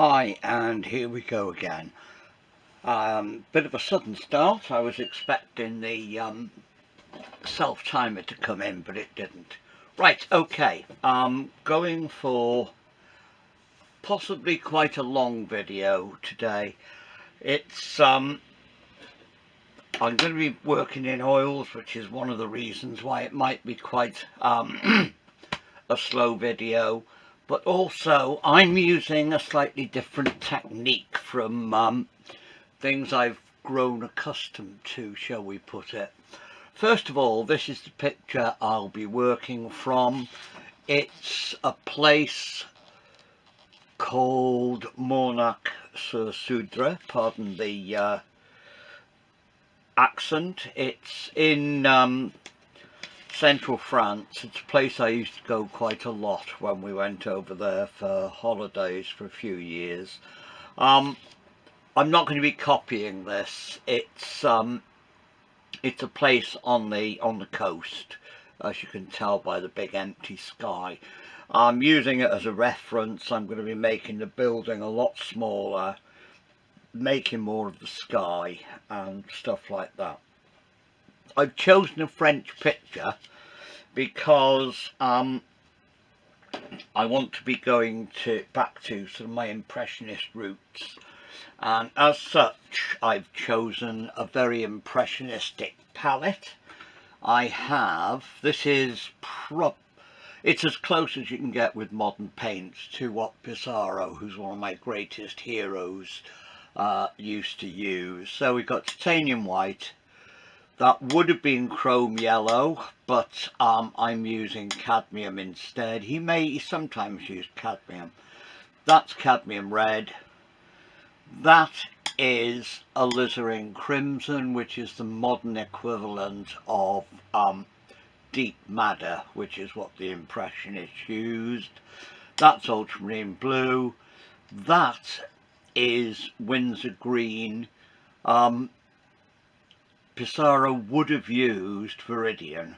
Hi, and here we go again. Bit of a sudden start. I was expecting the self-timer to come in, but it didn't. Right, okay. Going for possibly quite a long video today. It's I'm going to be working in oils, which is one of the reasons why it might be quite a slow video. But also I'm using a slightly different technique from things I've grown accustomed to, shall we put it. First of all, this is the picture I'll be working from. It's a place called Mornac-sur-Soudre, pardon the accent. It's in central France. It's a place I used to go quite a lot when we went over there for holidays for a few years. I'm not going to be copying this. It's a place on the coast, as you can tell by the big empty sky. I'm using it as a reference. I'm going to be making the building a lot smaller, making more of the sky and stuff like that. I've chosen a French picture because I want to be going back to sort of my Impressionist roots, and as such I've chosen a very impressionistic palette. It's as close as you can get with modern paints to what Pissarro, who's one of my greatest heroes, used to use. So we've got titanium white. That would have been chrome yellow, but I'm using cadmium instead. He sometimes use cadmium. That's cadmium red. That is alizarin crimson, which is the modern equivalent of deep madder, which is what the Impressionists used. That's ultramarine blue. That is Windsor green. Pissarro would have used Viridian,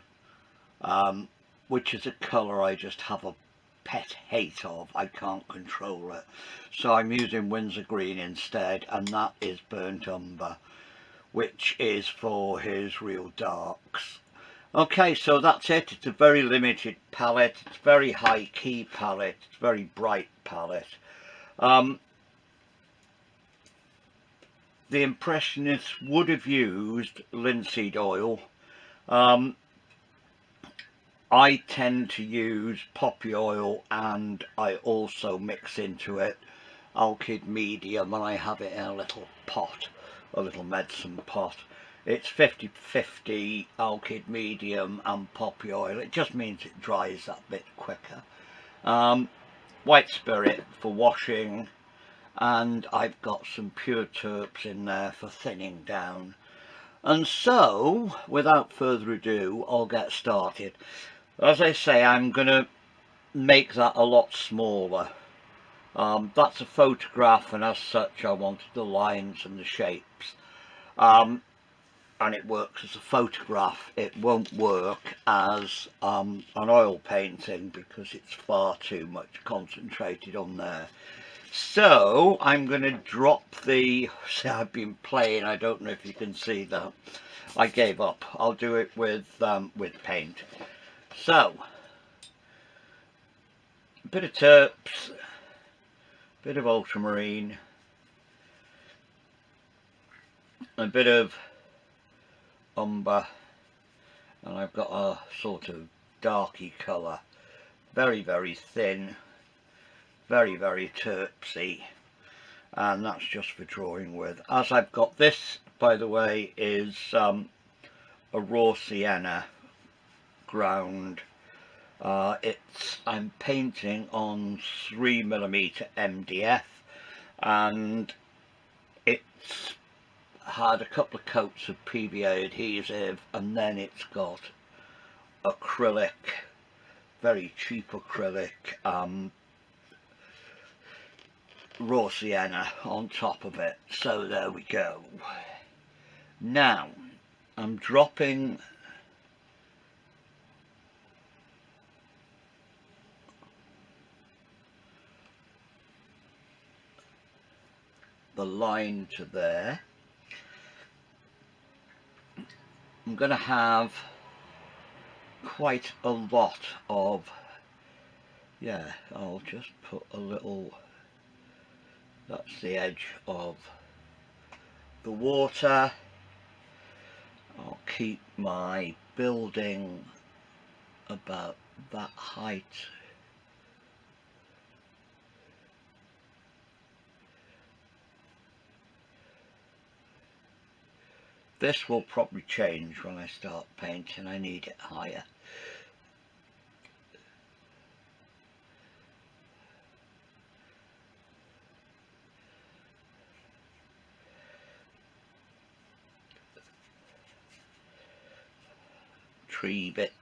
which is a colour I just have a pet hate of. I can't control it. So I'm using Windsor green instead, and that is burnt umber, which is for his real darks. Okay, so that's it. It's a very limited palette. It's a very high key palette. It's a very bright palette. The Impressionists would have used linseed oil. I tend to use poppy oil, and I also mix into it alkyd medium, and I have it in a little pot, a little medicine pot. It's 50-50 alkyd medium and poppy oil. It just means it dries that bit quicker. White spirit for washing, and I've got some pure terps in there for thinning down. And so, without further ado, I'll get started. As I say, I'm going to make that a lot smaller. That's a photograph, and as such I wanted the lines and the shapes. And it works as a photograph. It won't work as an oil painting because it's far too much concentrated on there. So I'm going to drop see, I've been playing. I don't know if you can see that. I gave up. I'll do it with paint. So a bit of terps, a bit of ultramarine, a bit of umber, and I've got a sort of darky colour, very, very thin, very, very terpsy, and that's just for drawing with. As I've got this, by the way, is a raw sienna ground. I'm painting on 3mm MDF, and it's had a couple of coats of PVA adhesive, and then it's got acrylic, very cheap acrylic, raw sienna on top of it. So there we go. Now I'm dropping the line to there. I'm going to have quite a lot of, yeah, I'll just put a little, that's the edge of the water. I'll keep my building about that height. This will probably change when I start painting. I need it higher. Tree bits.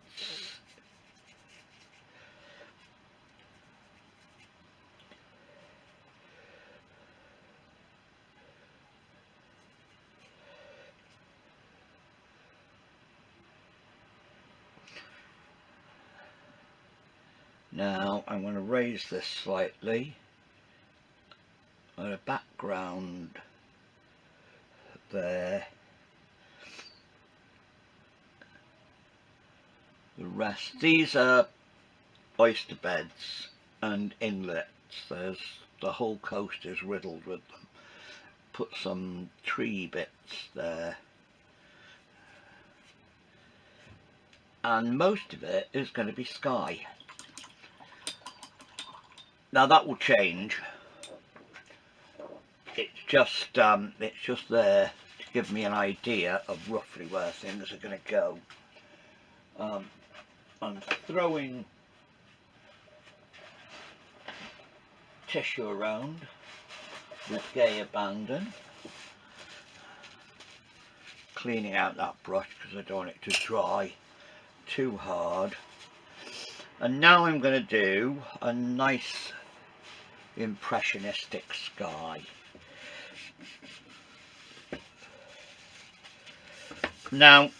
Now I'm going to raise this slightly. A background there. The rest, these are oyster beds and inlets. There's the whole coast is riddled with them. Put some tree bits there. And most of it is going to be sky. Now that will change. It's just there to give me an idea of roughly where things are going to go. I'm throwing tissue around with gay abandon, cleaning out that brush because I don't want it to dry too hard. And now I'm going to do a nice impressionistic sky. Now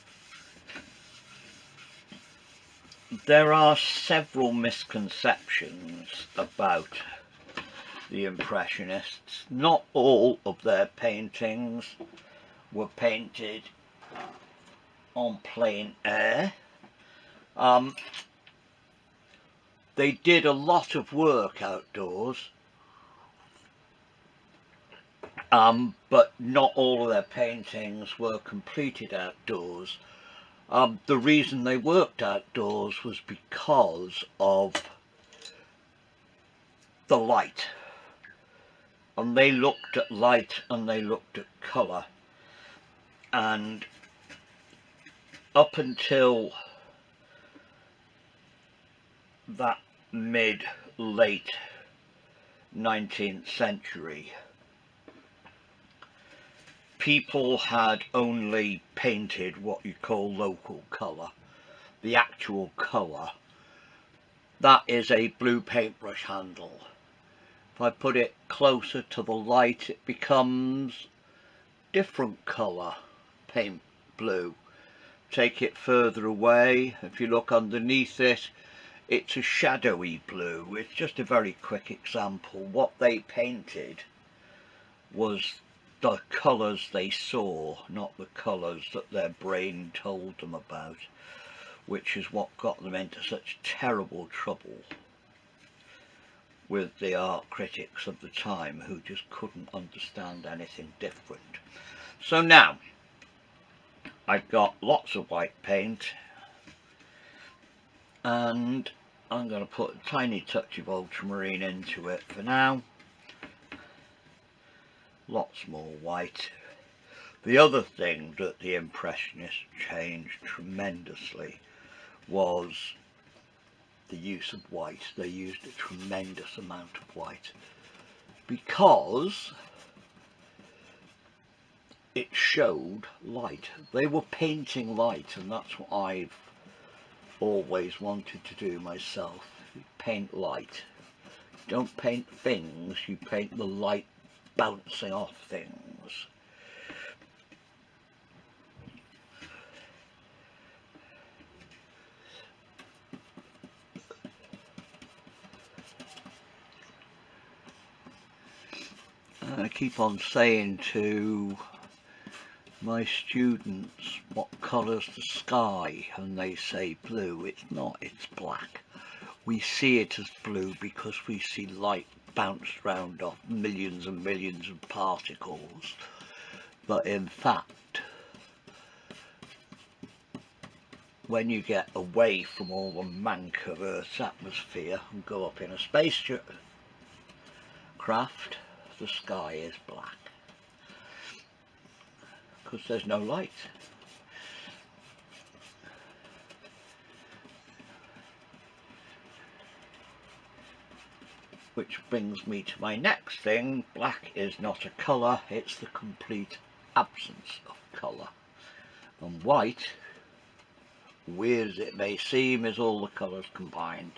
there are several misconceptions about the Impressionists. Not all of their paintings were painted on plein air. They did a lot of work outdoors, but not all of their paintings were completed outdoors. The reason they worked outdoors was because of the light. And they looked at light and they looked at colour. And up until that mid-late 19th century, people had only painted what you call local colour. The actual colour, that is a blue paintbrush handle. If I put it closer to the light, it becomes different colour, paint blue. Take it further away, if you look underneath it, it's a shadowy blue. It's just a very quick example. What they painted was the colours they saw, not the colours that their brain told them about, which is what got them into such terrible trouble with the art critics of the time, who just couldn't understand anything different. So now I've got lots of white paint, and I'm going to put a tiny touch of ultramarine into it for now. Lots more white. The other thing that the Impressionists changed tremendously was the use of white. They used a tremendous amount of white because it showed light. They were painting light, and that's what I've always wanted to do myself. You paint light. You don't paint things, you paint the light bouncing off things. I keep on saying to my students, what colour's the sky? And they say blue. It's not, it's black. We see it as blue because we see light bounced around off millions and millions of particles. But in fact, when you get away from all the mank of Earth's atmosphere and go up in a spacecraft, the sky is black. Because there's no light. Which brings me to my next thing. Black is not a colour, it's the complete absence of colour. And white, weird as it may seem, is all the colours combined.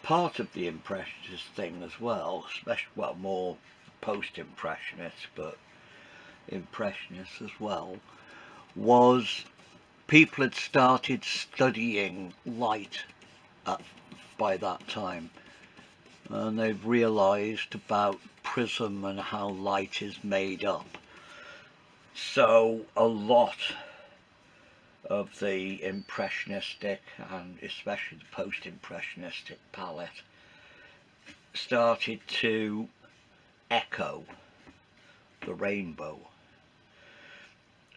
Part of the Impressionist thing as well, especially, well, more post-Impressionist, but Impressionist as well, was people had started studying light by that time, and they've realised about prism and how light is made up. So a lot of the Impressionistic and especially the post-Impressionistic palette started to echo the rainbow.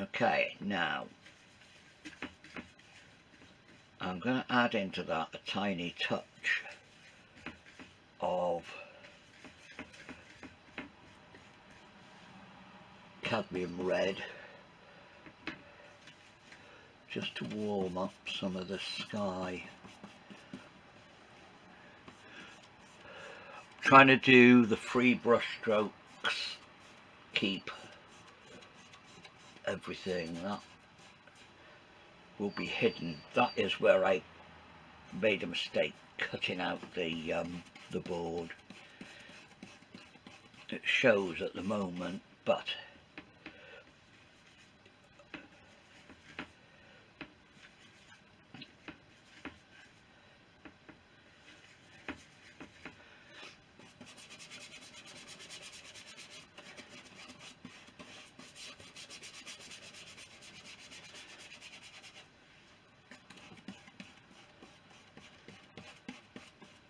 Okay, now I'm going to add into that a tiny touch of cadmium red, just to warm up some of the sky. Trying to do the free brush strokes, keep everything that will be hidden. That is where I made a mistake cutting out the board. It shows at the moment, but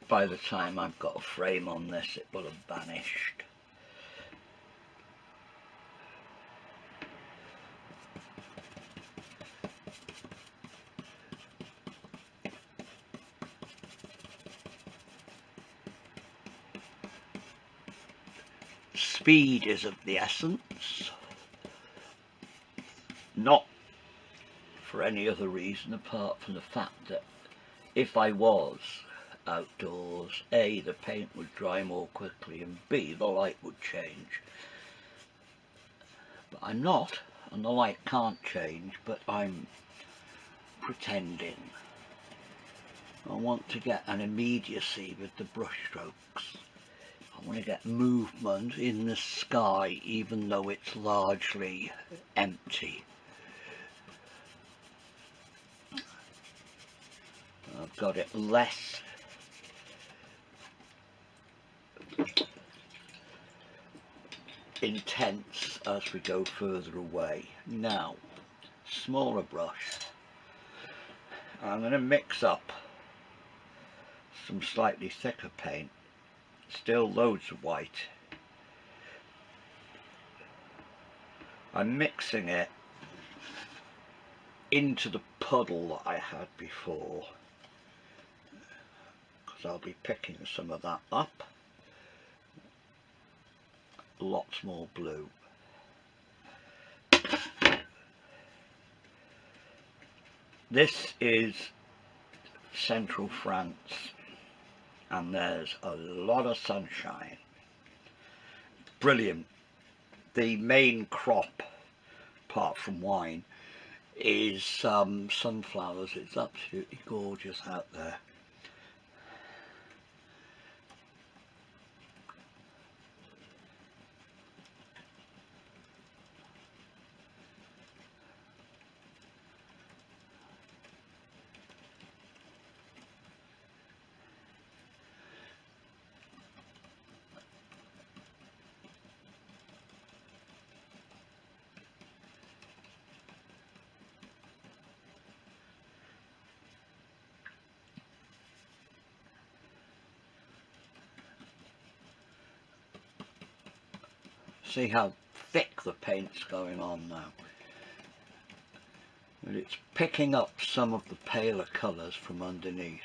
by the time I've got a frame on this, it will have vanished. Speed is of the essence, not for any other reason apart from the fact that if I was outdoors, A, the paint would dry more quickly, and B, the light would change. But I'm not, and the light can't change, but I'm pretending. I want to get an immediacy with the brush strokes. I want to get movement in the sky even though it's largely empty. I've got it less intense as we go further away. Now, smaller brush. I'm going to mix up some slightly thicker paint, still loads of white. I'm mixing it into the puddle that I had before, because I'll be picking some of that up. Lots more blue. This is central France, and there's a lot of sunshine. Brilliant. The main crop, apart from wine, is sunflowers. It's absolutely gorgeous out there. See how thick the paint's going on now. And it's picking up some of the paler colours from underneath.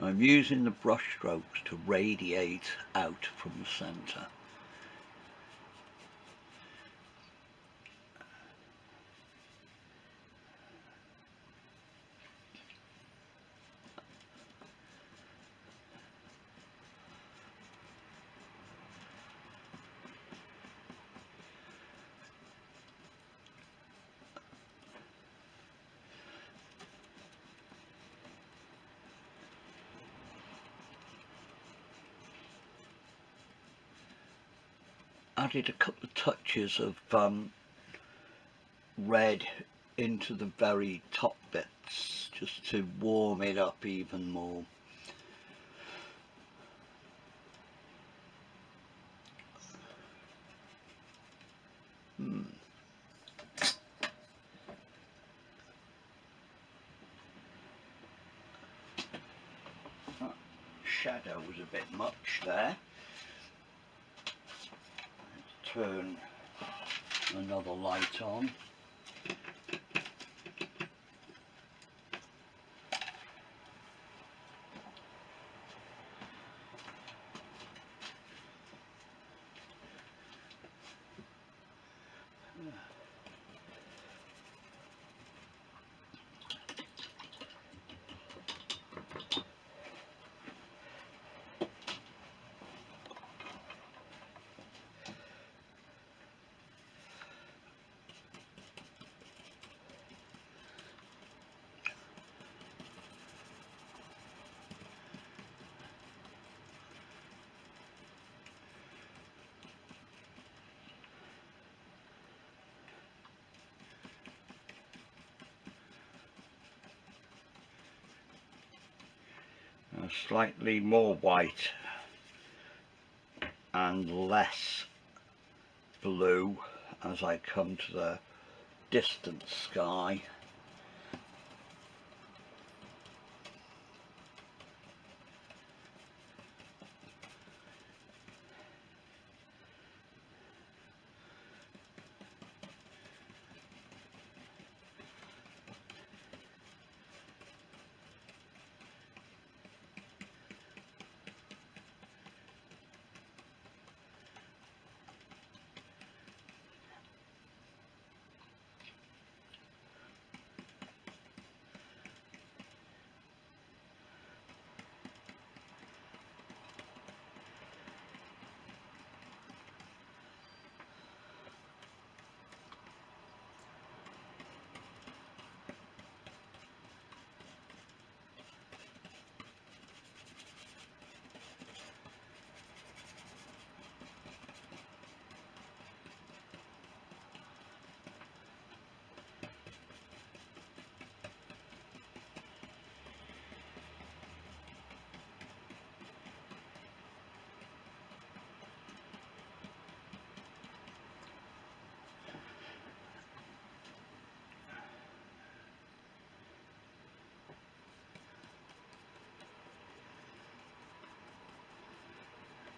I'm using the brush strokes to radiate out from the centre. Added a couple of touches of red into the very top bits just to warm it up even more. That shadow was a bit much there. Turn another light on. Slightly more white and less blue as I come to the distant sky.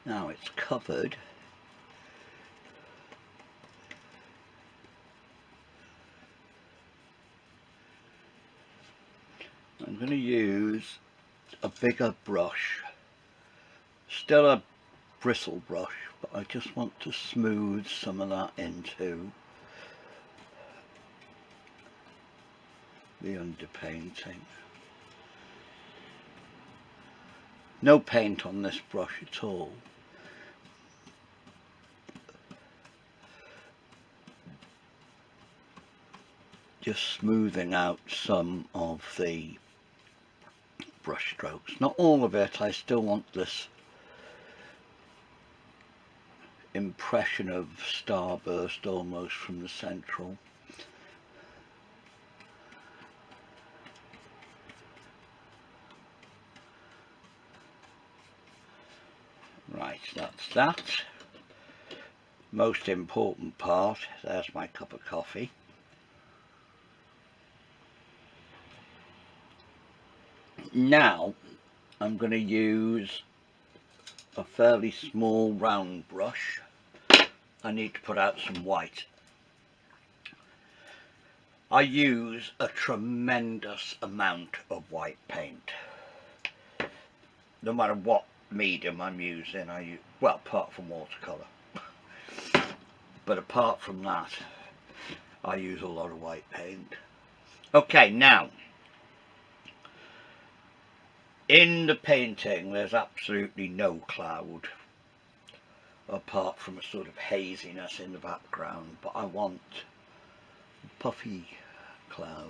Now it's covered. I'm going to use a bigger brush, still a bristle brush, but I just want to smooth some of that into the underpainting. No paint on this brush at all. Just smoothing out some of the brush strokes. Not all of it, I still want this impression of starburst almost from the central. Right, that's that. Most important part, there's my cup of coffee. Now I'm going to use a fairly small round brush. I need to put out some white. I use a tremendous amount of white paint. No matter what medium I'm using, well, apart from watercolour. But apart from that, I use a lot of white paint. Okay, now, in the painting there's absolutely no cloud, apart from a sort of haziness in the background, but I want puffy clouds.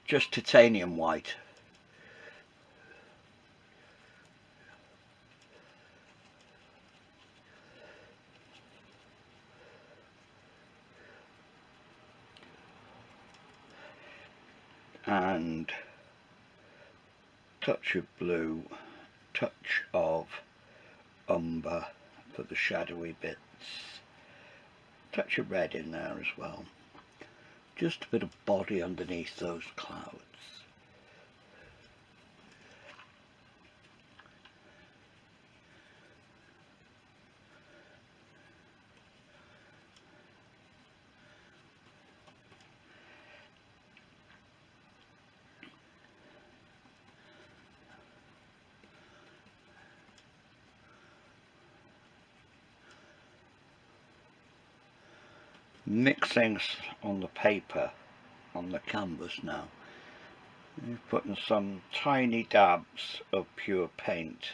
Just titanium white. And touch of blue, touch of umber for the shadowy bits, touch of red in there as well. Just a bit of body underneath those clouds. Mixing on the paper, on the canvas now, putting some tiny dabs of pure paint.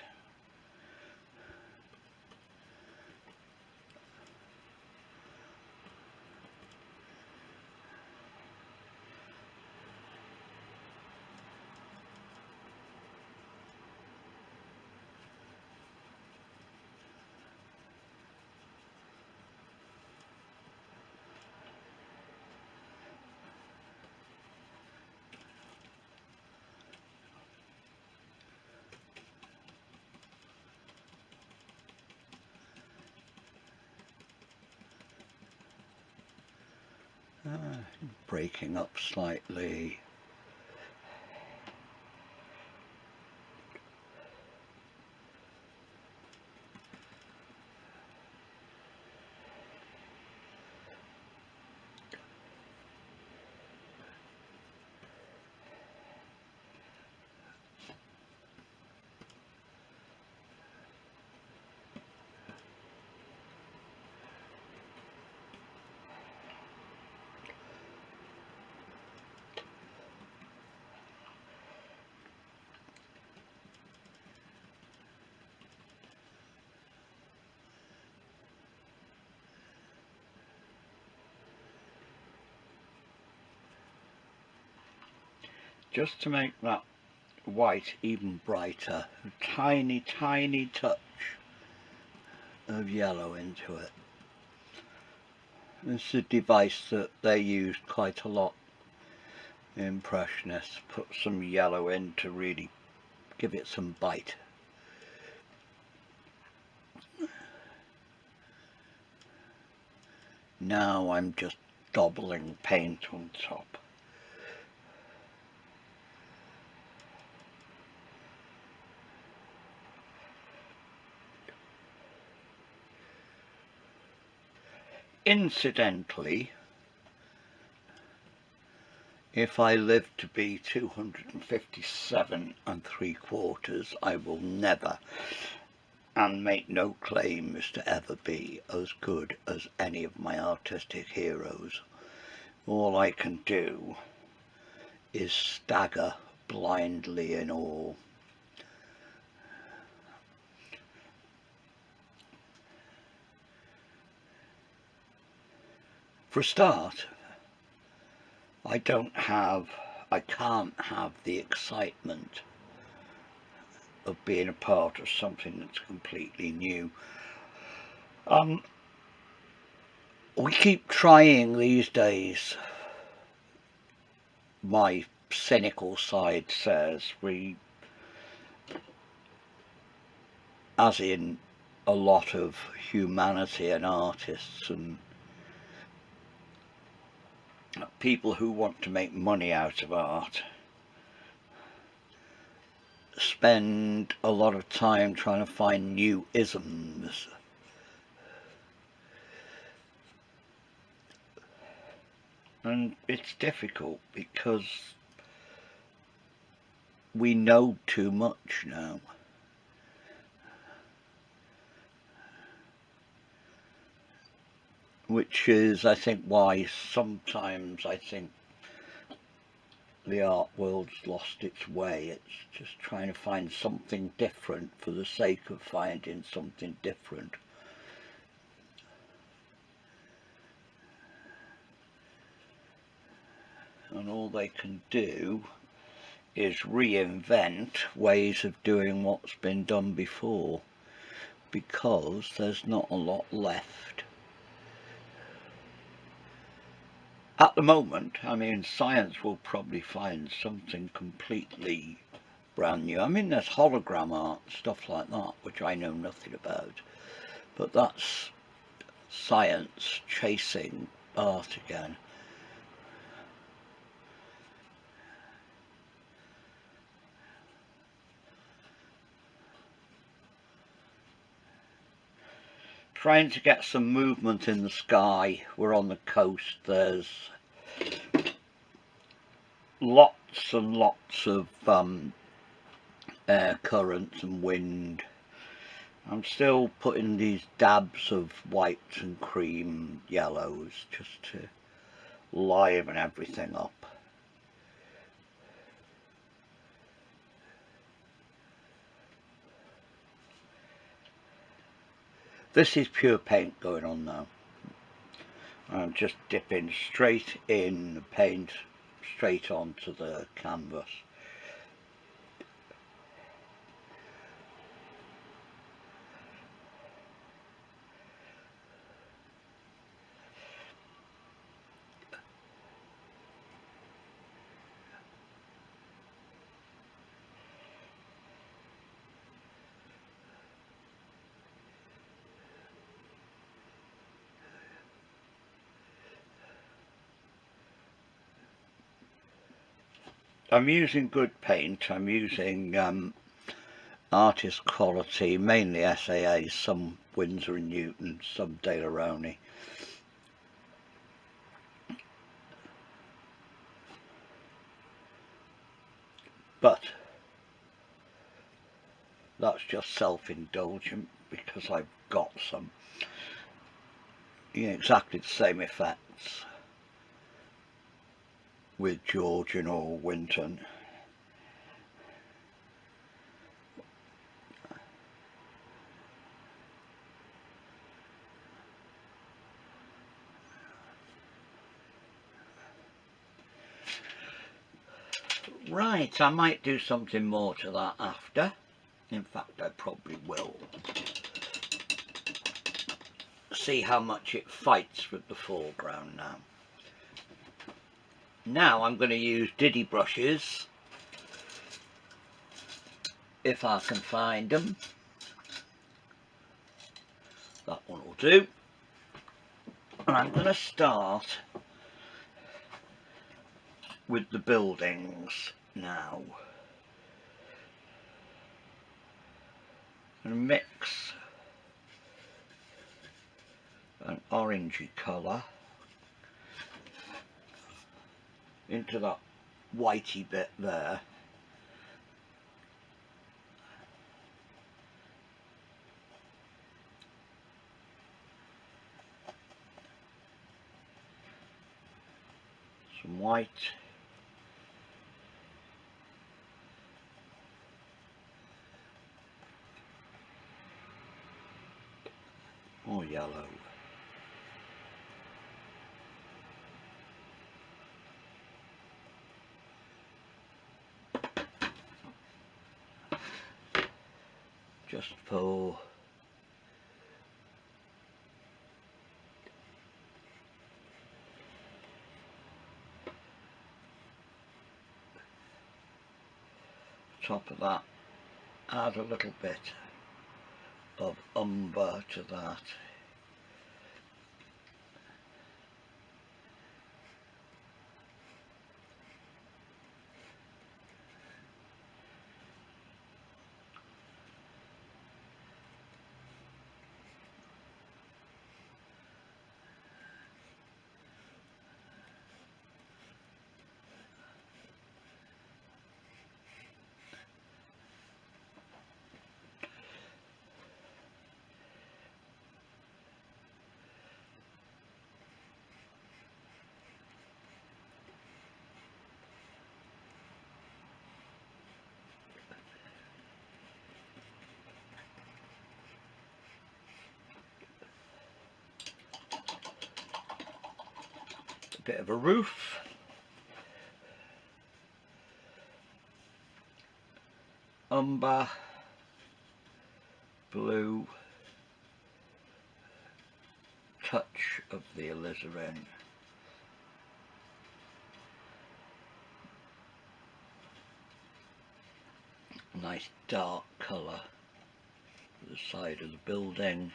Breaking up slightly. Just to make that white even brighter, a tiny touch of yellow into it. This is a device that they used quite a lot, Impressionists. Put some yellow in to really give it some bite. Now I'm just daubling paint on top. Incidentally, if I live to be 257 3/4, I will never, and make no claims to ever be, as good as any of my artistic heroes. All I can do is stagger blindly in awe. For a start, I can't have the excitement of being a part of something that's completely new. We keep trying these days, my cynical side says, as in a lot of humanity and artists and people who want to make money out of art, spend a lot of time trying to find new isms. And it's difficult because we know too much now. Which is, I think, why sometimes I think the art world's lost its way. It's just trying to find something different for the sake of finding something different. And all they can do is reinvent ways of doing what's been done before, because there's not a lot left. At the moment, I mean, science will probably find something completely brand new. I mean, there's hologram art, stuff like that, which I know nothing about. But that's science chasing art again. Trying to get some movement in the sky. We're on the coast. There's lots and lots of air currents and wind. I'm still putting these dabs of whites and cream yellows just to liven everything up. This is pure paint going on now. I'm just dipping straight in the paint, straight onto the canvas. I'm using good paint. I'm using artist quality, mainly SAA, some Winsor & Newton, some Daleroni. But that's just self-indulgent because I've got some. You know, exactly the same effects with Georgian or Winton. Right, I might do something more to that after. In fact, I probably will. See how much it fights with the foreground now. Now I'm going to use Diddy brushes, if I can find them. That one will do. And I'm going to start with the buildings now. And mix an orangey colour into that whitey bit there. Some white. More yellow. just for top of that, add a little bit of umber to that. Bit of a roof, umber, blue, touch of the alizarin, nice dark colour for the side of the building.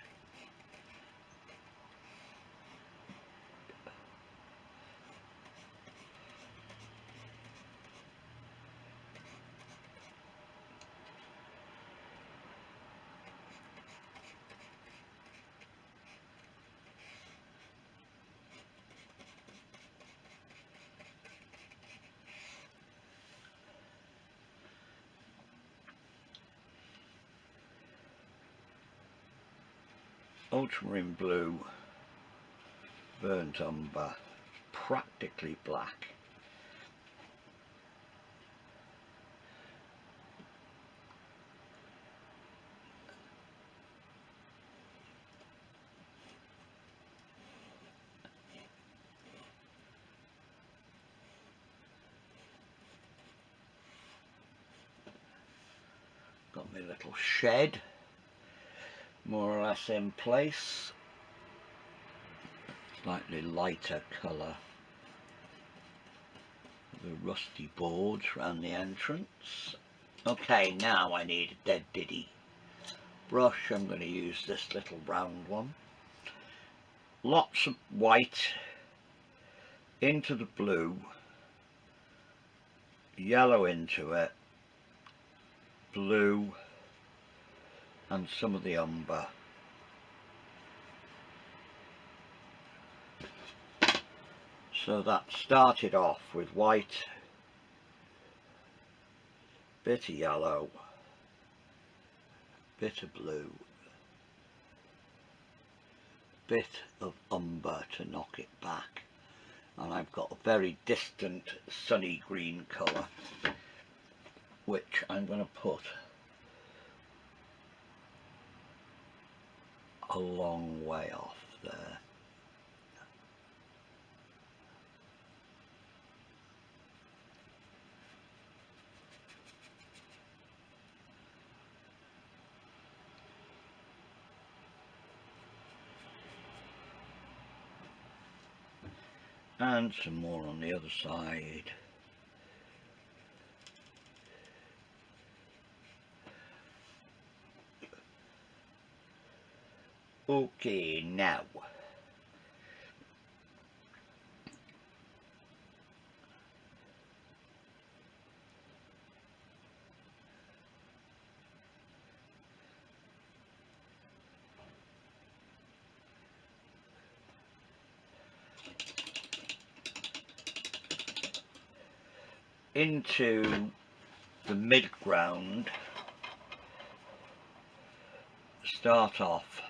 Ultramarine blue, burnt umber, practically black. Got my little shed more or less in place. Slightly lighter colour. The rusty boards around the entrance. Okay, now I need a dead diddy brush. I'm going to use this little round one. Lots of white into the blue, yellow into it, blue, and some of the umber. So that started off with white, bit of yellow, bit of blue, bit of umber to knock it back, and I've got a very distant sunny green colour which I'm going to put a long way off there. And some more on the other side. Okay, now into the mid-ground, start off,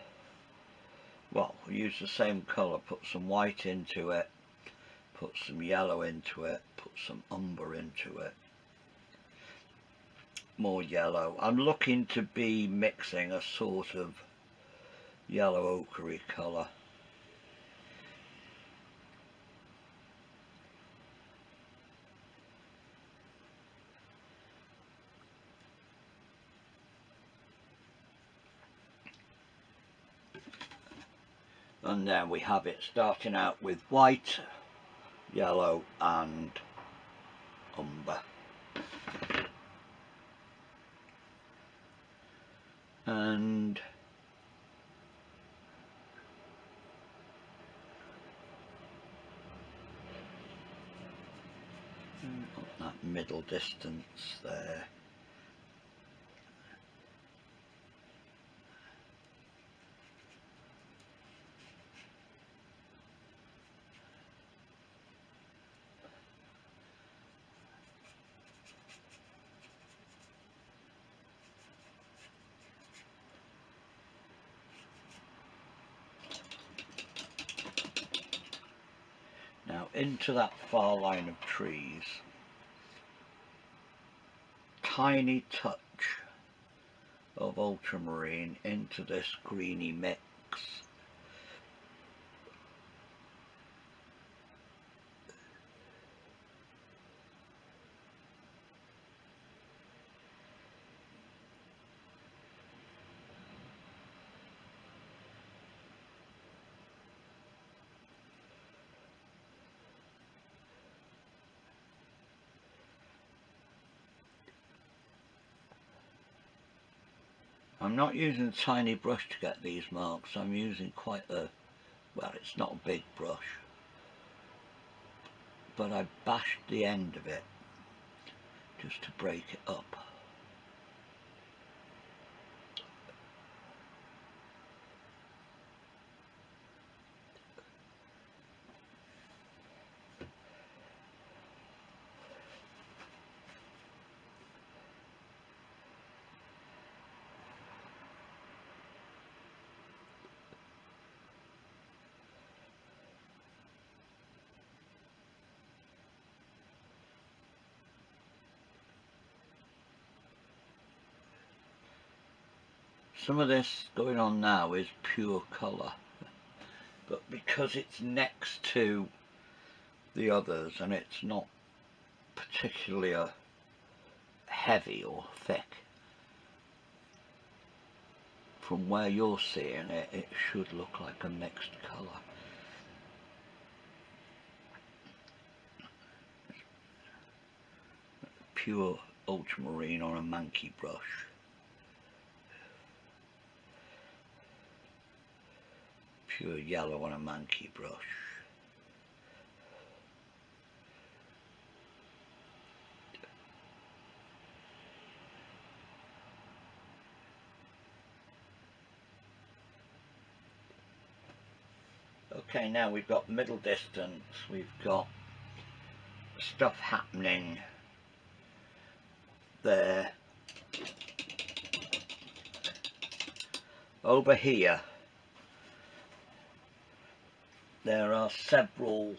well, we'll use the same colour, put some white into it, put some yellow into it, put some umber into it, more yellow. I'm looking to be mixing a sort of yellow ochre colour. And then we have it starting out with white, yellow and umber. And that middle distance there. Now into that far line of trees, tiny touch of ultramarine into this greeny mix. I'm not using a tiny brush to get these marks, I'm using quite a, well, it's not a big brush, but I bashed the end of it just to break it up. Some of this going on now is pure colour, but because it's next to the others and it's not particularly heavy or thick, from where you're seeing it, it should look like a mixed colour. Pure ultramarine on a manky brush. Pure yellow on a manky brush. Okay, now we've got middle distance, we've got stuff happening there. Over here there are several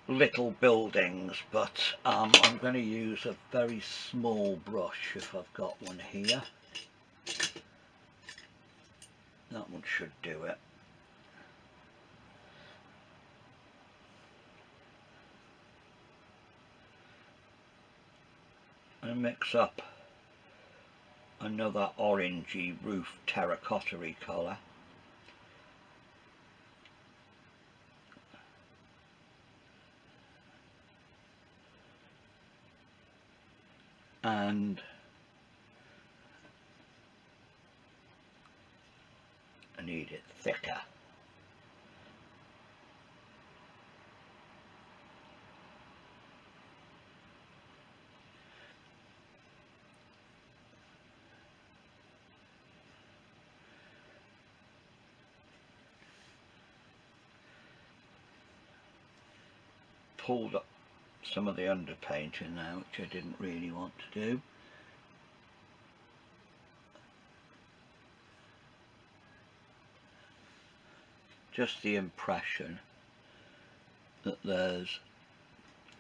little buildings, but I'm going to use a very small brush if I've got one here. That one should do it. And mix up another orangey roof terracotta-y colour. And I need it thicker. Pulled up some of the underpainting now, which I didn't really want to do. Just the impression that there's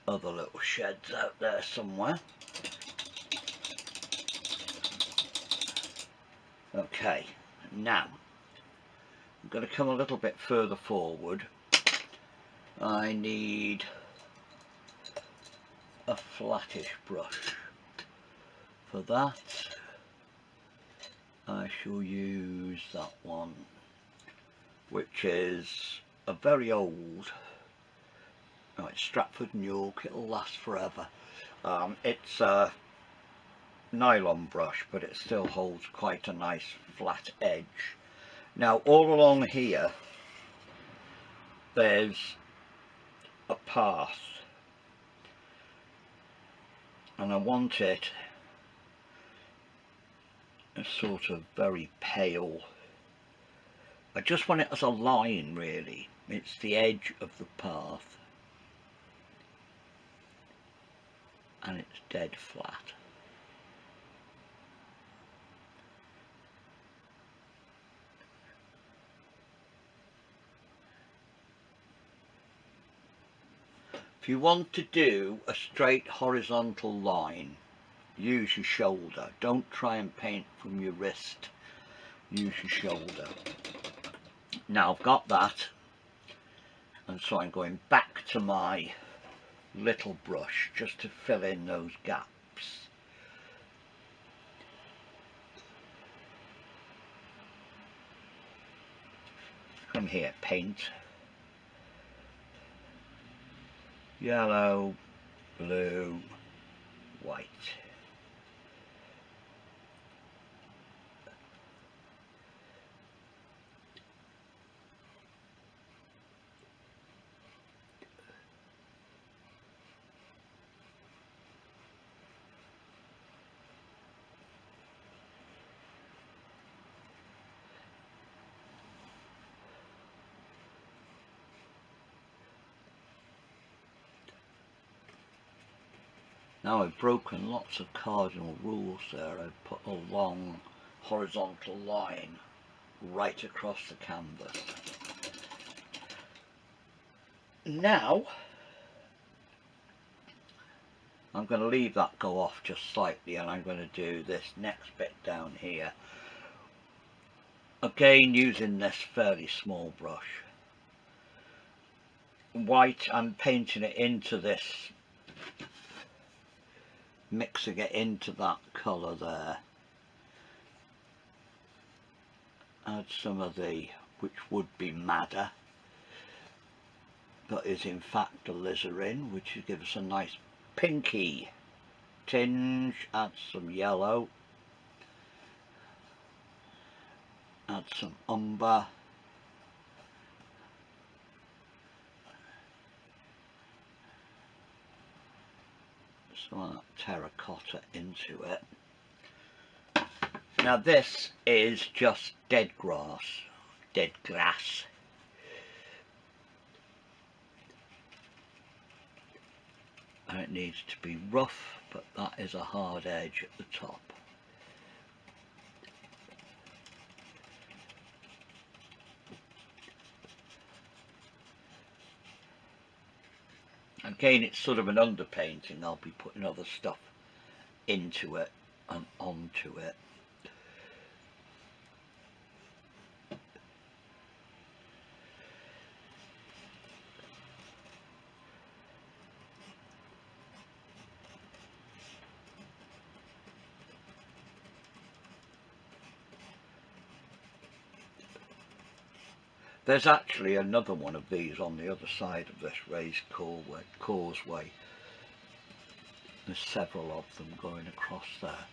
other little sheds out there somewhere. Okay, now I'm going to come a little bit further forward. I need a flattish brush. For that I shall use that one. which is a very old, oh, it's Stratford and York, it'll last forever. It's a nylon brush, but it still holds quite a nice flat edge. Now all along here there's a path, and I want it a sort of very pale. I just want it as a line really. It's the edge of the path and it's dead flat. If you want to do a straight horizontal line, use your shoulder. Don't try and paint from your wrist. Use your shoulder. Now I've got that, and so I'm going back to my little brush just to fill in those gaps. Come here, paint. Yellow, blue, white. Now I've broken lots of cardinal rules there. I've put a long horizontal line right across the canvas. Now I'm going to leave that go off just slightly, and I'm going to do this next bit down here. Again using this fairly small brush. White, I'm painting it into this, mixing it into that colour there. Add some of the, which would be madder, but is in fact alizarin, which gives us a nice pinky tinge. Add some yellow, add some umber, some of that terracotta into it. Now this is just dead grass, and it needs to be rough, but that is a hard edge at the top. Again, it's sort of an underpainting. I'll be putting other stuff into it and onto it. There's actually another one of these on the other side of this raised causeway. There's several of them going across there.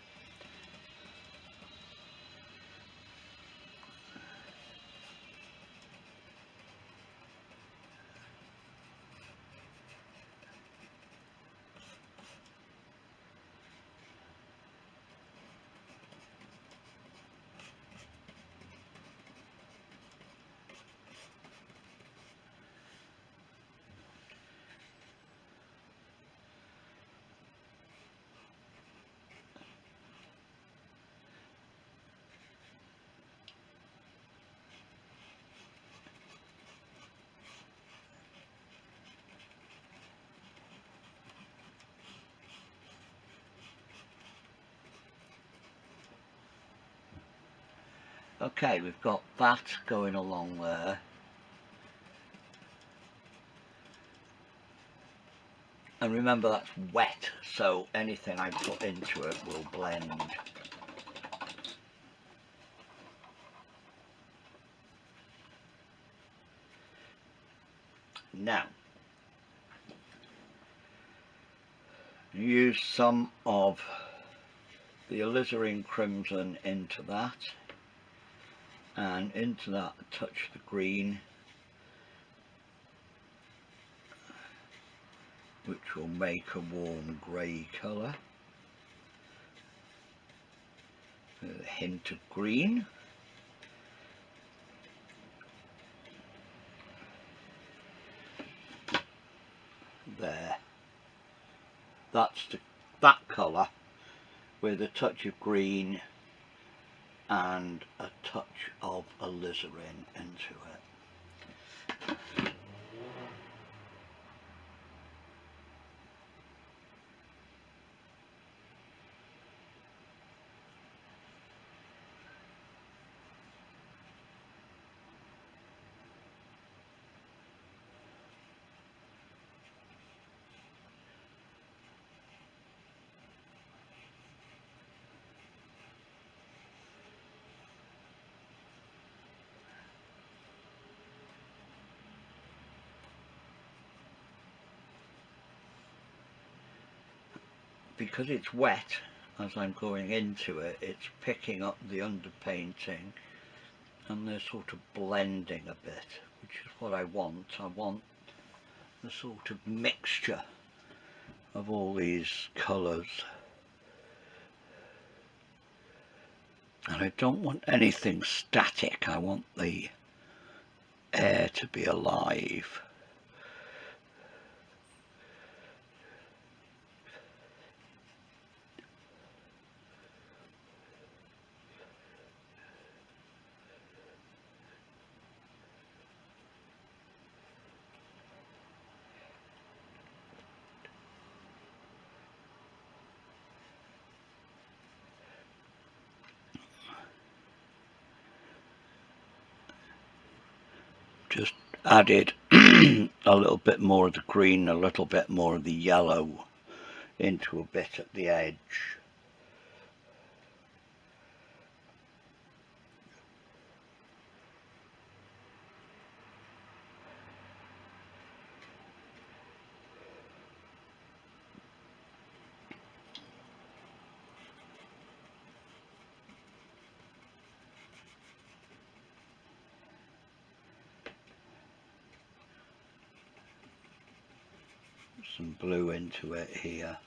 Okay, we've got that going along there. And remember, that's wet, so anything I put into it will blend. Now, use some of the alizarin crimson into that, and into that touch the green, which will make a warm grey colour with a hint of green. There, that's that colour with a touch of green and a touch of alizarin into it. Because it's wet as I'm going into it, it's picking up the underpainting and they're sort of blending a bit, which is what I want. I want the sort of mixture of all these colours, and I don't want anything static. I want the air to be alive. Just added a little bit more of the green, a little bit more of the yellow into a bit at the edge. Some blue into it here.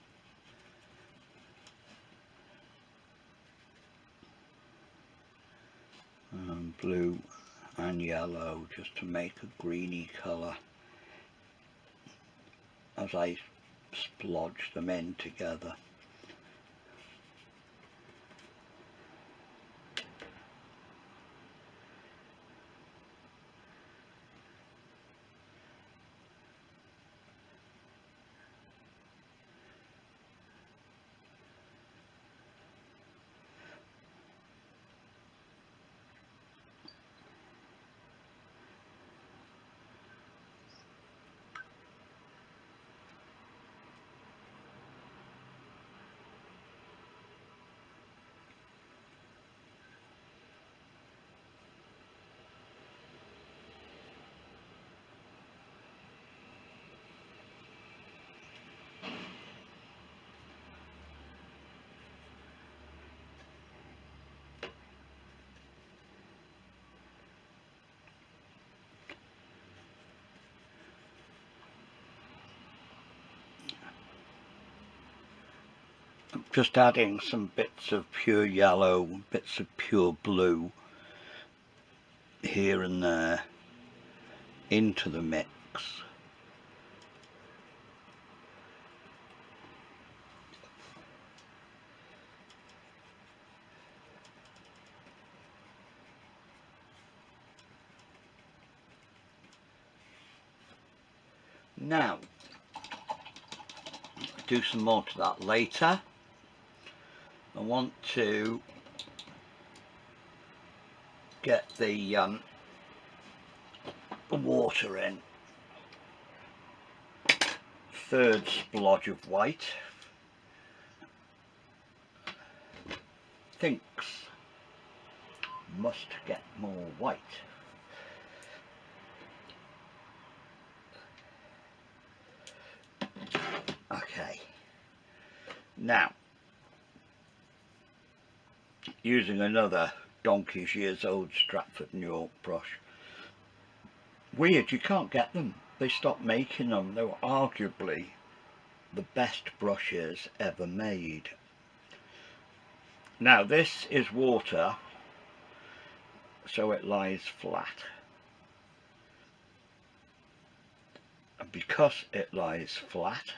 And blue and yellow just to make a greeny colour as I splodge them in together. Just adding some bits of pure yellow, bits of pure blue here and there into the mix. Now, do some more to that later. I want to get the water in. Third splodge of white. Thinks must get more white. Okay, now using another donkey's years old Stratford New York brush. Weird, you can't get them. They stopped making them. They were arguably the best brushes ever made. Now this is water, so it lies flat. And because it lies flat,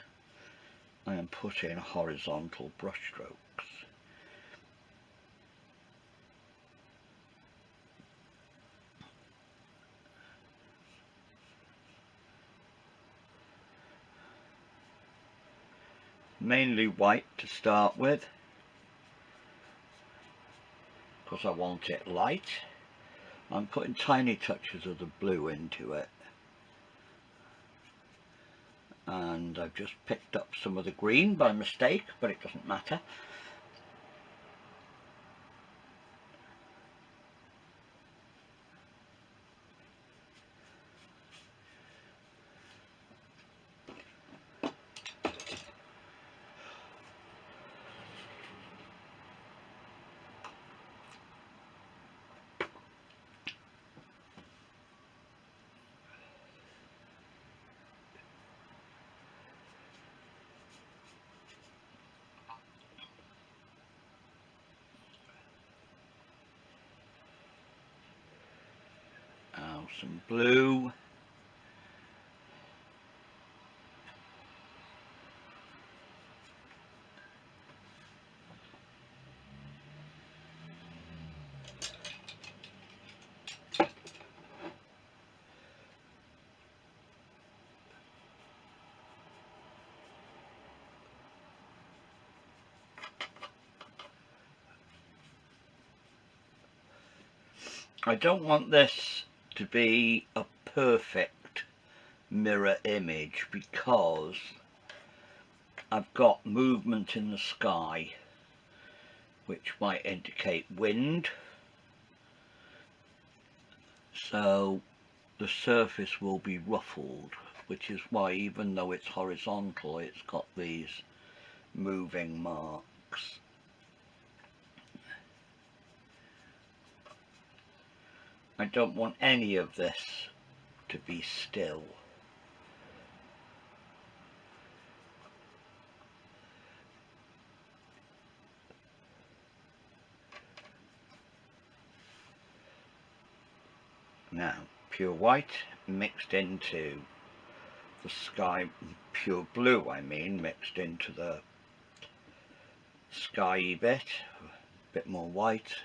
I am putting horizontal brush strokes. Mainly white to start with, because I want it light. I'm putting tiny touches of the blue into it. And I've just picked up some of the green by mistake, but it doesn't matter. Now some blue. I don't want this to be a perfect mirror image because I've got movement in the sky which might indicate wind, so the surface will be ruffled, which is why even though it's horizontal it's got these moving marks. I don't want any of this to be still. Now, pure white mixed into the sky, pure blue I mean, mixed into the skyey bit, a bit more white.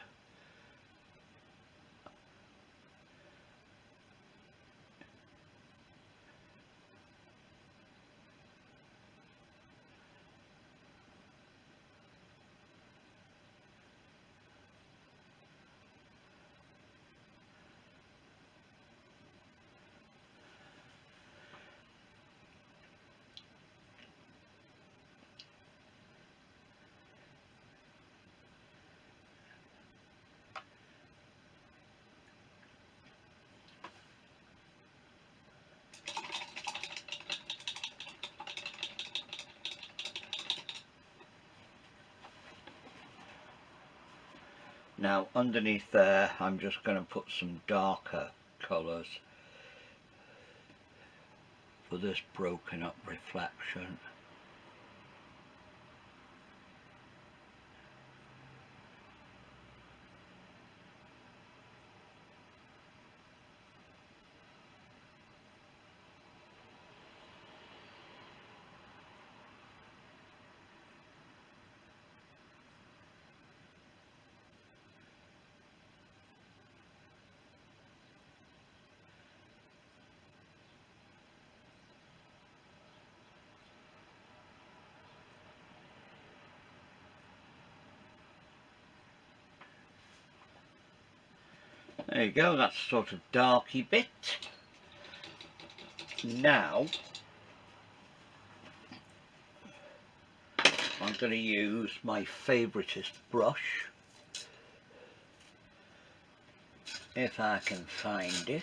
Now underneath there I'm just going to put some darker colours for this broken up reflection. There you go, that's sort of darky bit. Now I'm going to use my favouriteest brush, if I can find it.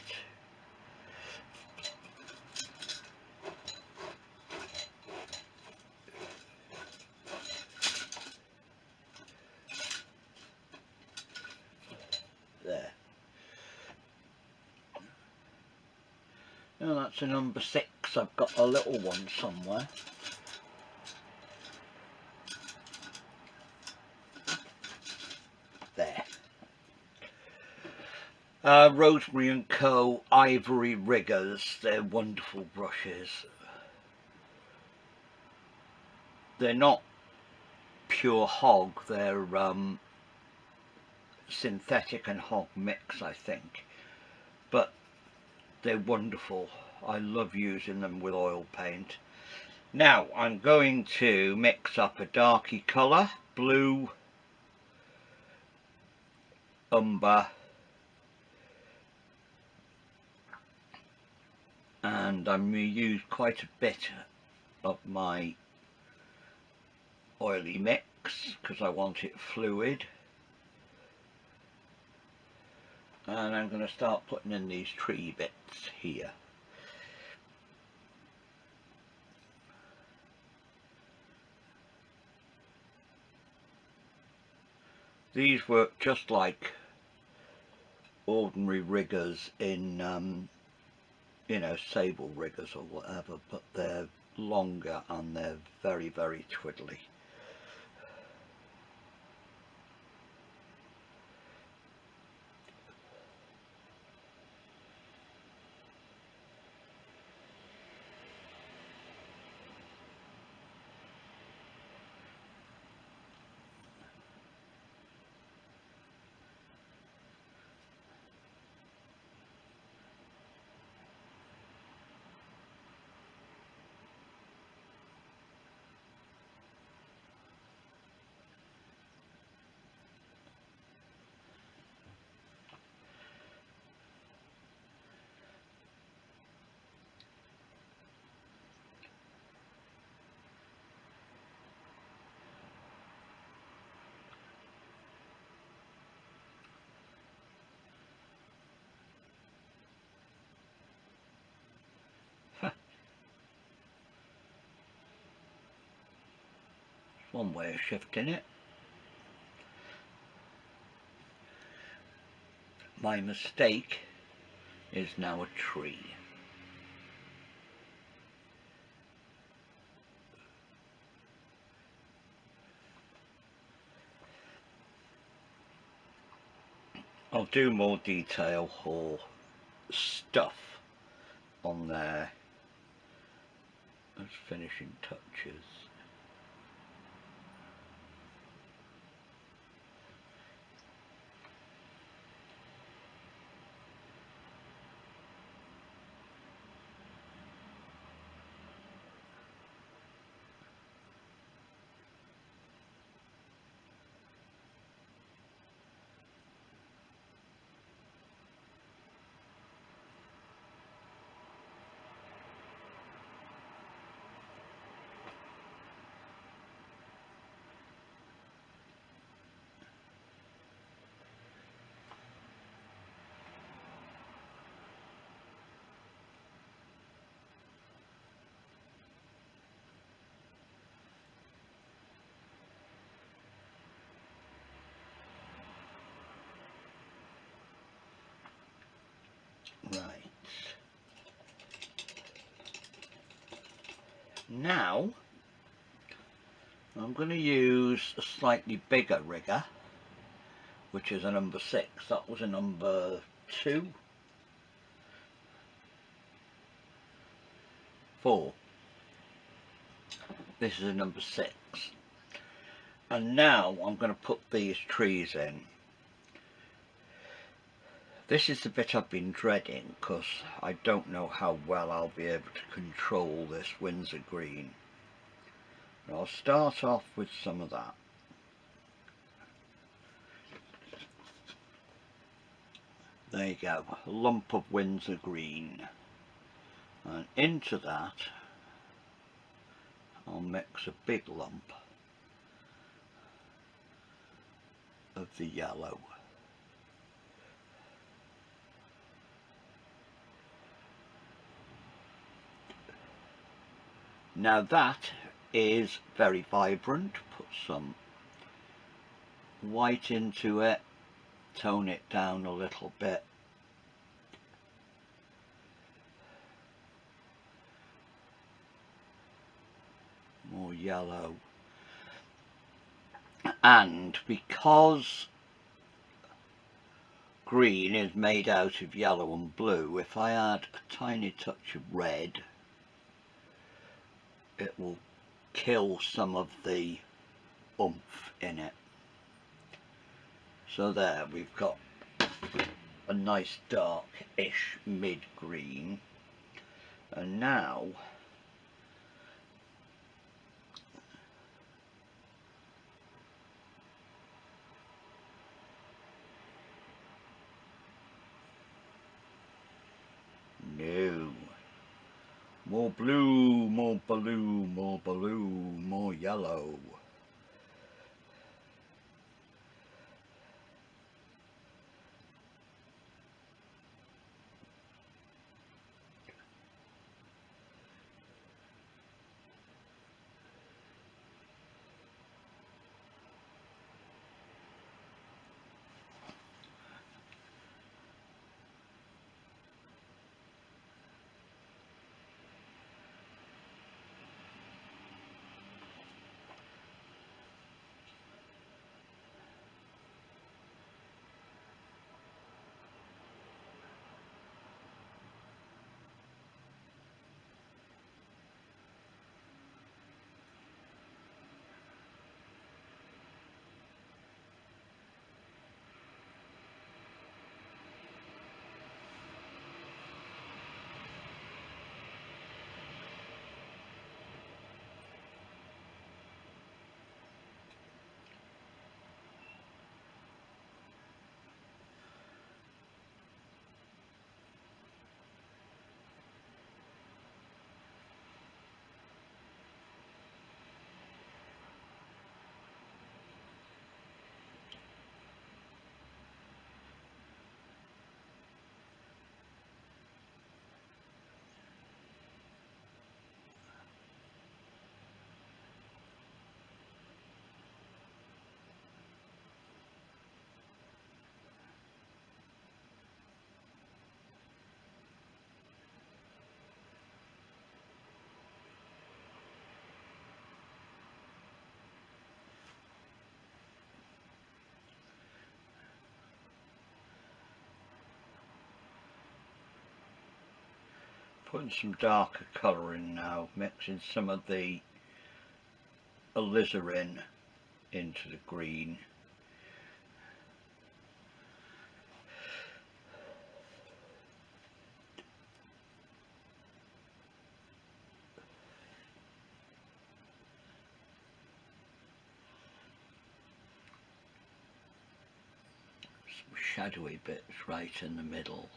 Oh, that's a number 6. I've got a little one somewhere. There. Rosemary & Co. Ivory Riggers. They're wonderful brushes. They're not pure hog, they're synthetic and hog mix, I think. But they're wonderful. I love using them with oil paint. Now I'm going to mix up a darky colour, blue, umber, and I'm going to use quite a bit of my oily mix because I want it fluid. And I'm going to start putting in these tree bits here. These work just like ordinary riggers in, you know, sable riggers or whatever, but they're longer and they're very, very twiddly. One way of shifting it. My mistake is now a tree. I'll do more detail or stuff on there as finishing touches. Right. Now I'm going to use a slightly bigger rigger, which is a number 6. That was a number 2. 4. This is a number 6. And now I'm going to put these trees in. This is the bit I've been dreading because I don't know how well I'll be able to control this Windsor green. But I'll start off with some of that. There you go, a lump of Windsor green. And into that I'll mix a big lump of the yellow. Now that is very vibrant. Put some white into it, tone it down a little bit. yellow. And because green is made out of yellow and blue, if I add a tiny touch of red, it will kill some of the oomph in it. So there, we've got a nice dark-ish mid-green. And now no, more blue, more blue, more blue, more yellow. Putting some darker colour in now, mixing some of the alizarin into the green. Some shadowy bits right in the middle.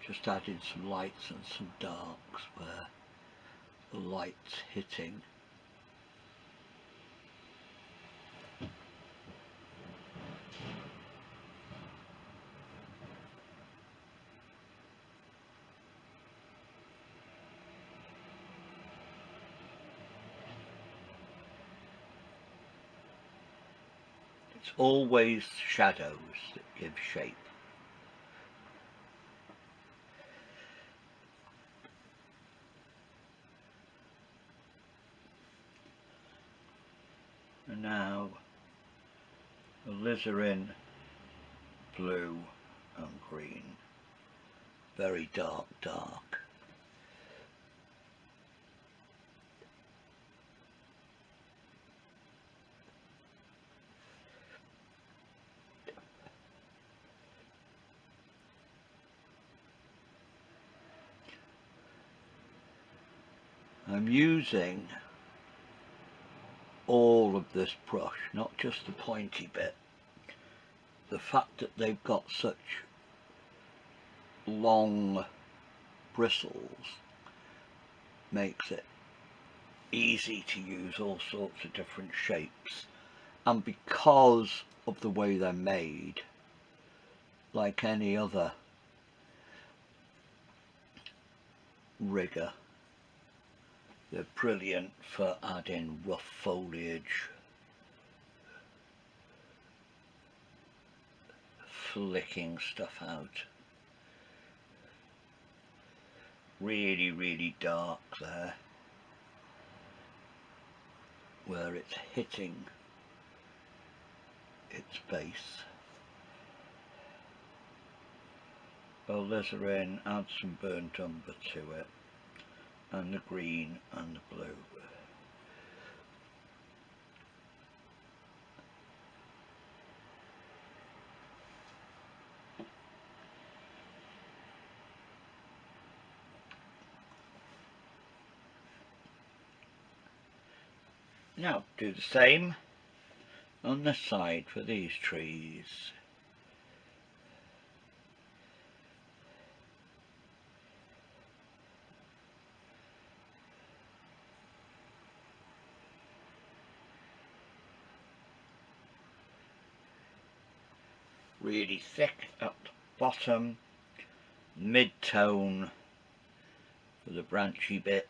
Just adding some lights and some darks where the light's hitting. It's always shadows that give shape. And now alizarin, blue and green, very dark. I'm using all of this brush, not just the pointy bit. The fact that they've got such long bristles makes it easy to use all sorts of different shapes, and because of the way they're made, like any other rigger, they're brilliant for adding rough foliage, flicking stuff out. Really dark there where it's hitting its base. Alizarin, add some burnt umber to it, and the green and the blue. Now do the same on this side for these trees. Really thick at the bottom, mid-tone for the branchy bits.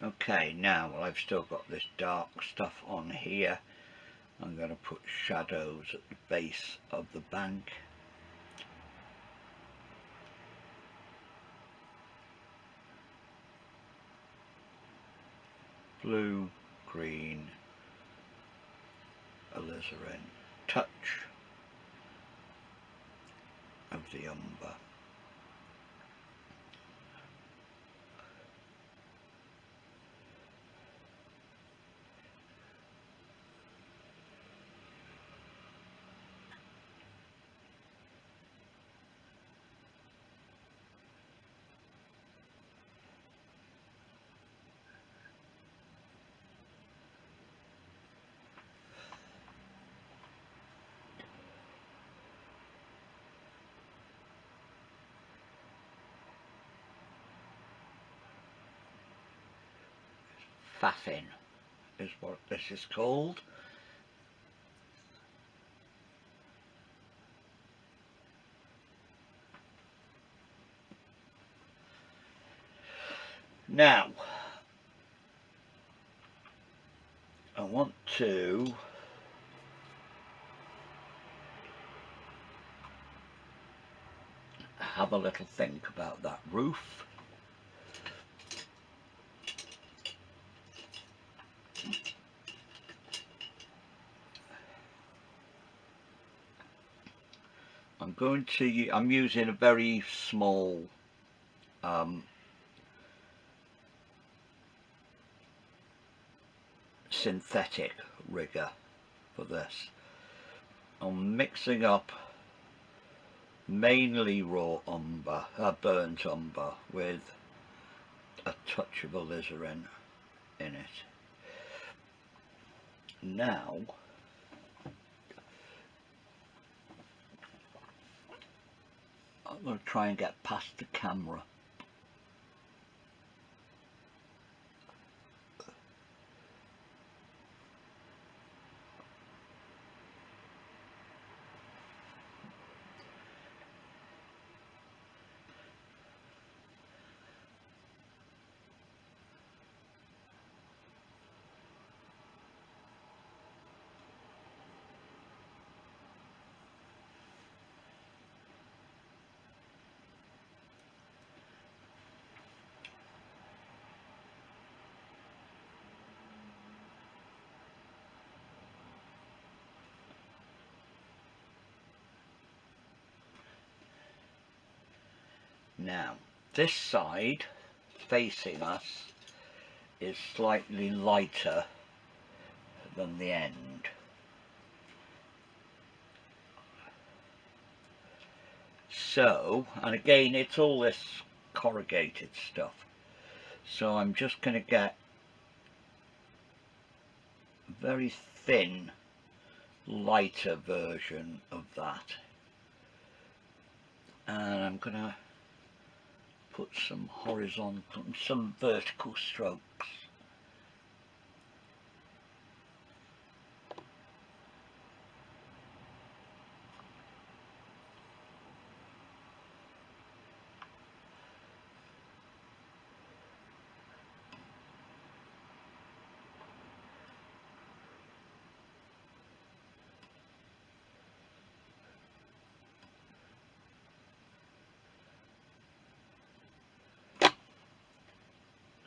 Okay, now I've still got this dark stuff on here. I'm going to put shadows at the base of the bank. Blue, green, alizarin, touch of the umber. Faffin is what this is called. Now, I want to have a little think about that roof. I'm using a very small synthetic rigger for this. I'm mixing up mainly raw umber, burnt umber, with a touch of alizarin in it. Now I'm going to try and get past the camera. Now, this side facing us is slightly lighter than the end. So, and again, it's all this corrugated stuff. So I'm just going to get a very thin, lighter version of that. And I'm going to put some horizontal, some vertical strokes.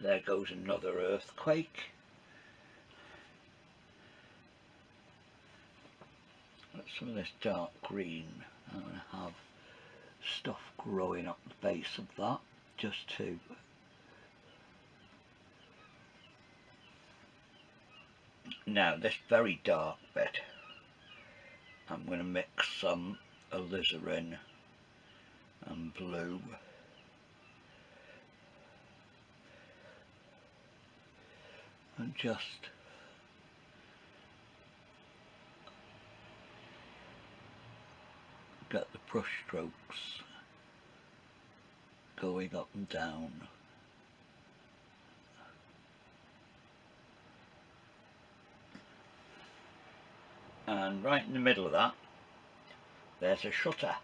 There goes another earthquake. Some of this dark green, I'm going to have stuff growing up the base of that, just to now this very dark bit, I'm going to mix some alizarin and blue. And just get the brush strokes going up and down. And right in the middle of that, there's a shutter.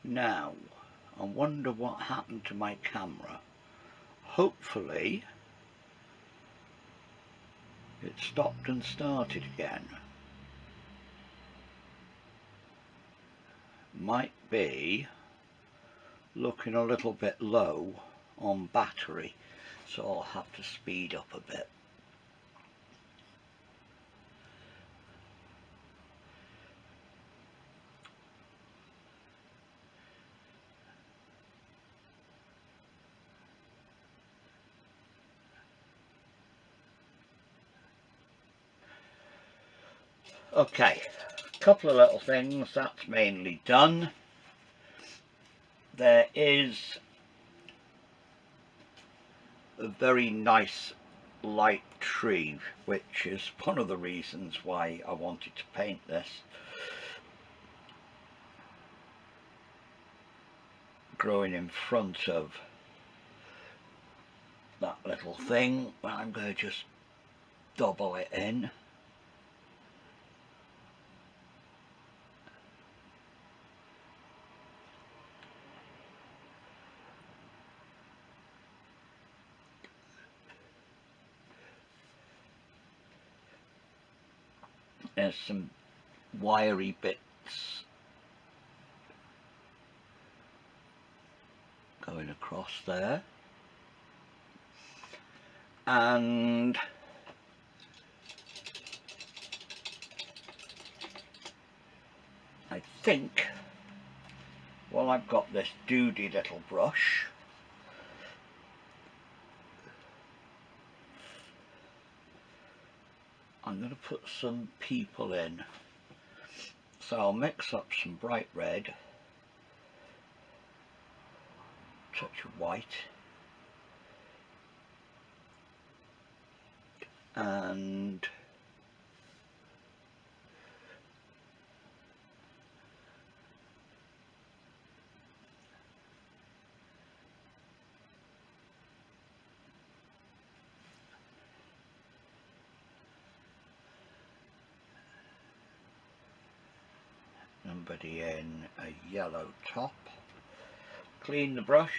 Now, I wonder what happened to my camera. Hopefully, it stopped and started again. Might be looking a little bit low on battery, so I'll have to speed up a bit. Okay, a couple of little things, that's mainly done. There is a very nice light tree, which is one of the reasons why I wanted to paint this. Growing in front of that little thing, I'm going to just double it in. There's some wiry bits going across there, and I think Well, I've got this doody little brush. I'm going to put some people in. So I'll mix up some bright red, touch of white, and somebody in a yellow top. Clean the brush.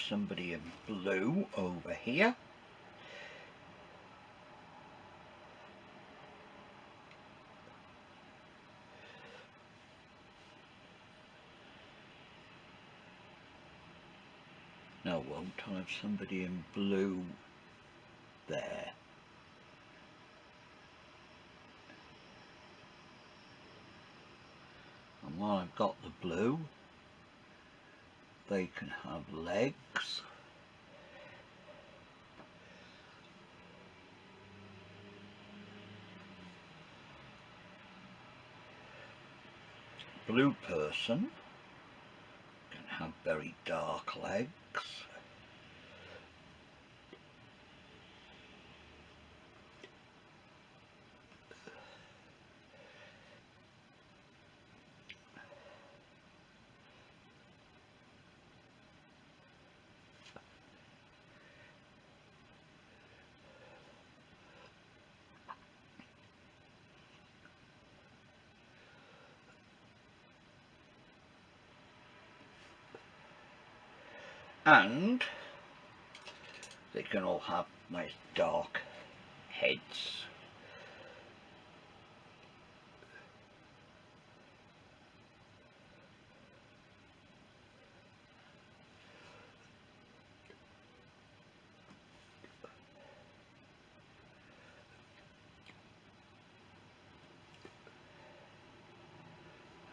Somebody in blue over here. No, won't. I'll have somebody in blue there. And while I've got the blue, they can have legs. Blue person can have very dark legs. And they can all have nice dark heads.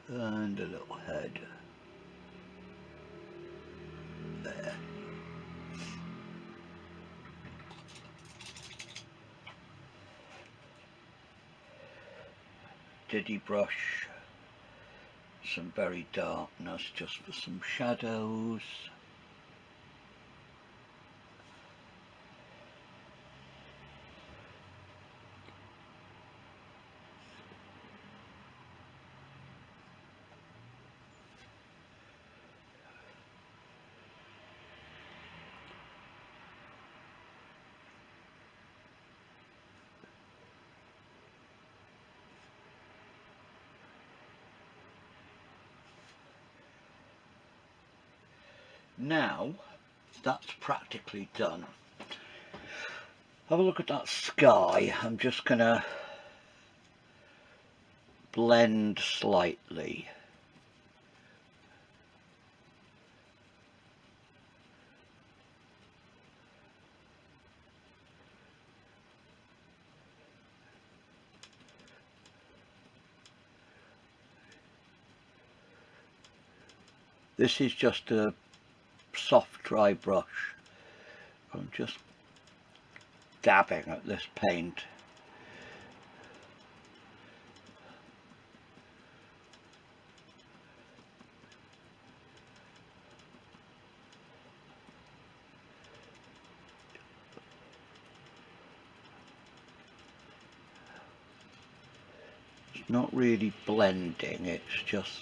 And a little head there. Diddy brush, some very darkness just for some shadows. Now that's practically done. Have a look at that sky. I'm just going to blend slightly. This is just a soft dry brush. I'm just dabbing at this paint. It's not really blending, it's just,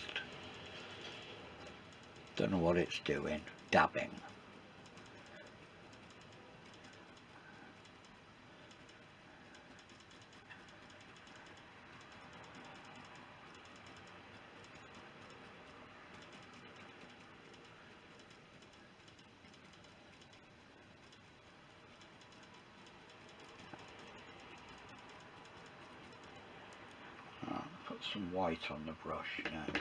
don't know what it's doing, dabbing. some white on the brush now.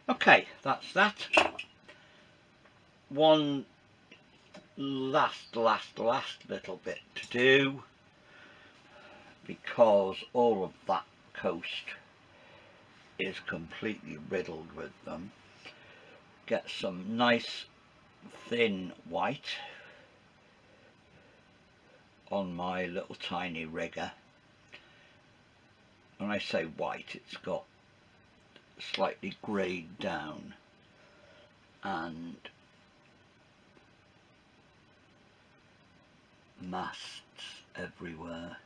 Okay, that's that. One last little bit to do, because all of that coast is completely riddled with them. Get some nice thin white on my little tiny rigger. When I say white, it's got slightly greyed down and masts everywhere.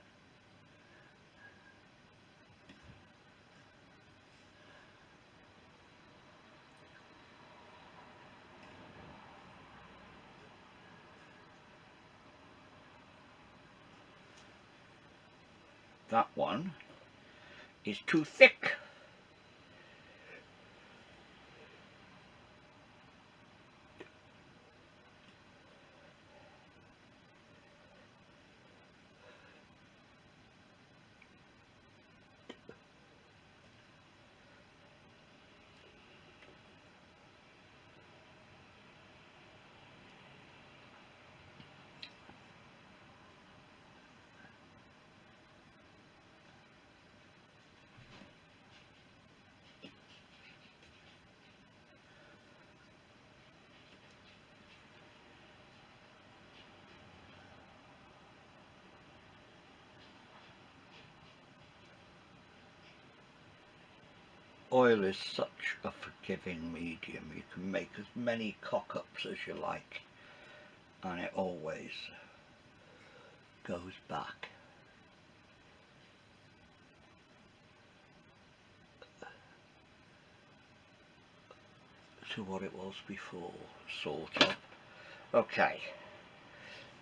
That one is too thick. Oil is such a forgiving medium. You can make as many cock-ups as you like, and it always goes back to what it was before, sort of. Okay,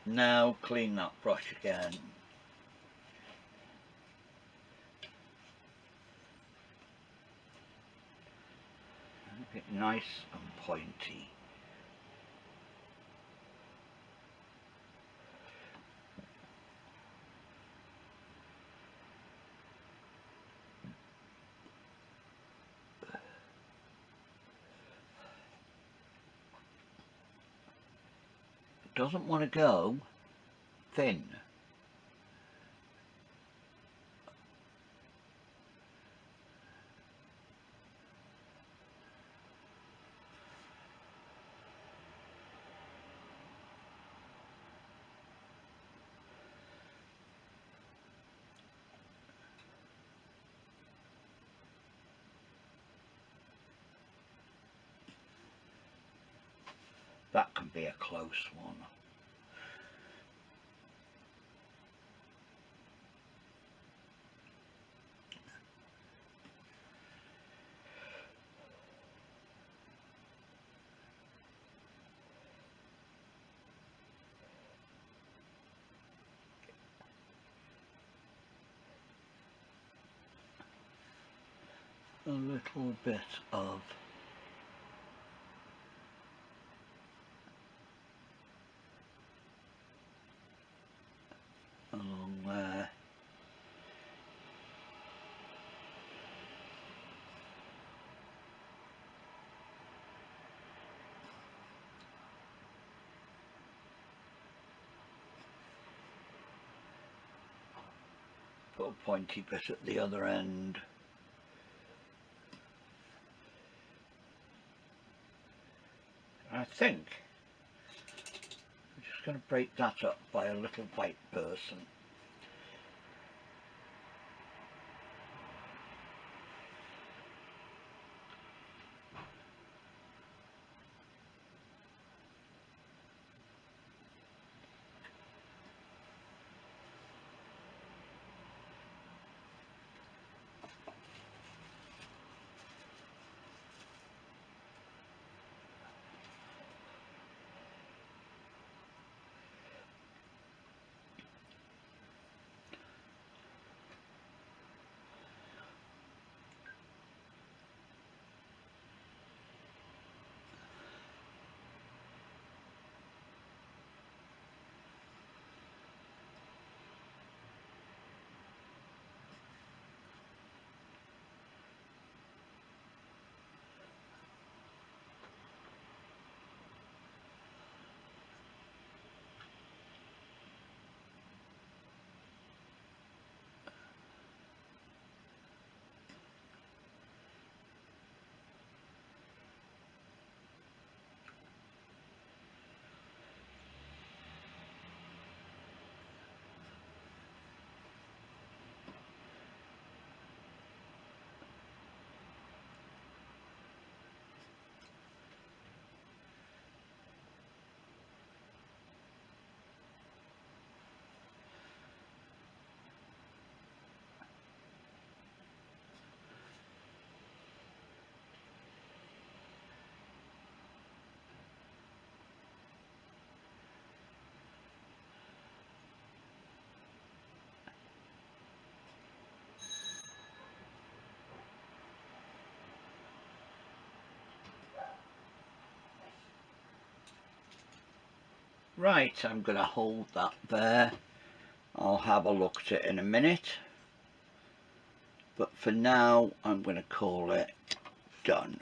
now clean that brush again. Make it nice and pointy. It doesn't want to go thin. That can be a close one. A little bit of along there. Put a pointy bit at the other end. I think I'm just going to break that up by a little white person. Right, I'm going to hold that there. I'll have a look at it in a minute. But for now, I'm going to call it done.